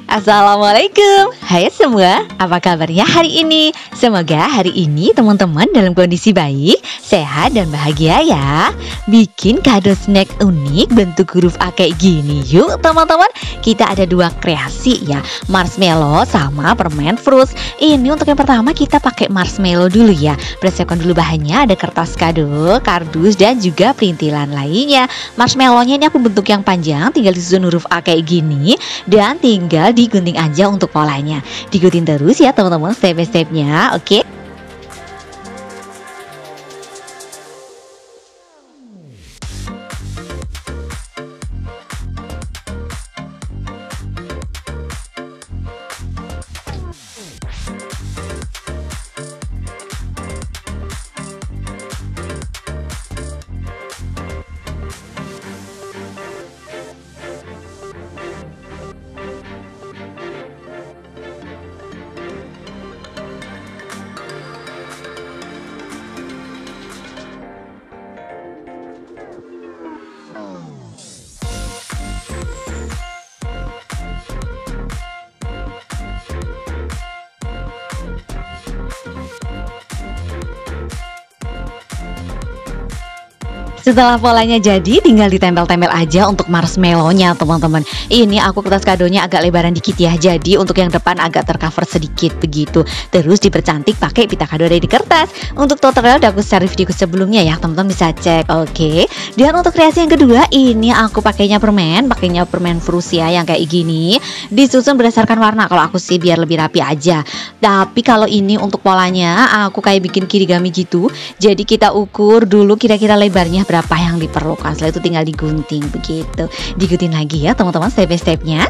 Assalamualaikum. Hai semua, apa kabarnya hari ini? Semoga hari ini teman-teman dalam kondisi baik, sehat dan bahagia ya. Bikin kado snack unik bentuk huruf A kayak gini yuk teman-teman. Kita ada dua kreasi ya, marshmallow sama permen fruits. Ini untuk yang pertama kita pakai marshmallow dulu ya. Persiapkan dulu bahannya, ada kertas kado, kardus dan juga perintilan lainnya. Marshmallownya ini aku bentuk yang panjang, tinggal disusun huruf A kayak gini dan tinggal digunting aja untuk polanya. Diikutin terus ya teman-teman step by stepnya, oke? Setelah polanya jadi, tinggal ditempel-tempel aja untuk marshmallownya teman-teman. Ini aku kertas kadonya agak lebaran dikit ya, jadi untuk yang depan agak tercover sedikit begitu. Terus dipercantik pakai pita kado dari kertas. Untuk tutorial udah aku share videoku sebelumnya ya, teman-teman bisa cek, oke. Dan untuk kreasi yang kedua, ini aku pakainya permen frusia yang kayak gini. Disusun berdasarkan warna, kalau aku sih biar lebih rapi aja. Tapi kalau ini untuk polanya, aku kayak bikin kirigami gitu. Jadi kita ukur dulu kira-kira lebarnya berapa yang diperlukan. Setelah itu tinggal digunting begitu. Diikutin lagi ya teman-teman step by stepnya.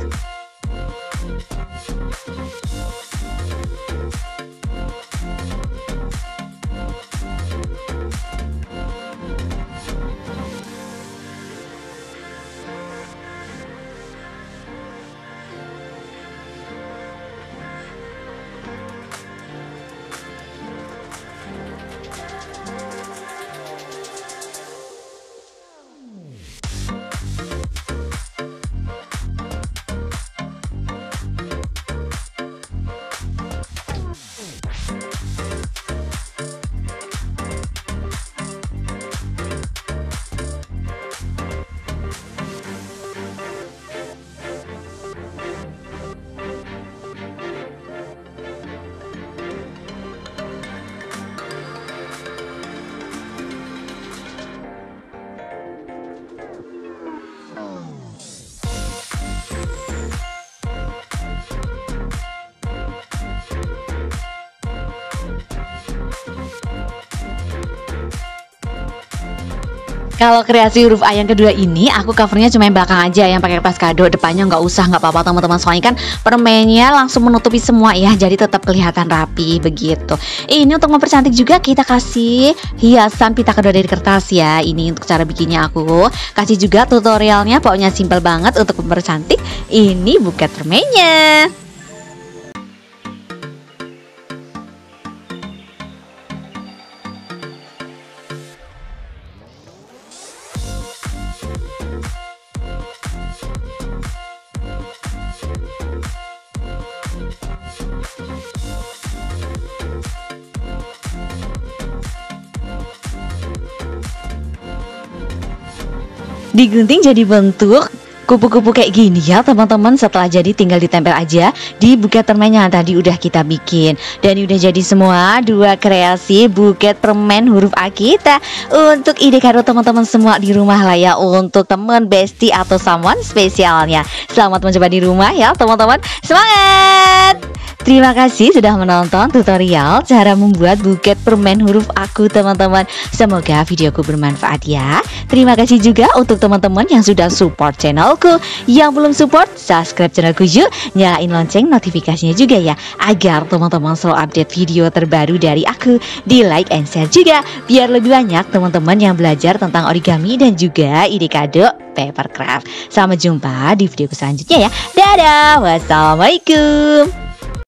Kalau kreasi huruf A yang kedua ini aku covernya cuma yang belakang aja, yang pakai kertas kado, depannya nggak usah, nggak apa-apa teman-teman, soalnya kan permennya langsung menutupi semua ya, jadi tetap kelihatan rapi begitu. Ini untuk mempercantik juga kita kasih hiasan pita kado dari kertas ya. Ini untuk cara bikinnya aku kasih juga tutorialnya, pokoknya simple banget untuk mempercantik. Ini buket permennya. Digunting jadi bentuk kupu-kupu kayak gini ya teman-teman. Setelah jadi tinggal ditempel aja di buket permen yang tadi udah kita bikin. Dan udah jadi semua dua kreasi buket permen huruf A kita. Untuk ide kado teman-teman semua di rumah lah ya, untuk temen, bestie atau someone spesialnya. Selamat mencoba di rumah ya teman-teman. Semangat! Terima kasih sudah menonton tutorial cara membuat buket permen huruf aku teman-teman. Semoga videoku bermanfaat ya. Terima kasih juga untuk teman-teman yang sudah support channelku. Yang belum support, subscribe channelku yuk. Nyalain lonceng notifikasinya juga ya, agar teman-teman selalu update video terbaru dari aku. Di like and share juga, biar lebih banyak teman-teman yang belajar tentang origami dan juga ide kado papercraft. Sampai jumpa di videoku selanjutnya ya. Dadah, wassalamualaikum.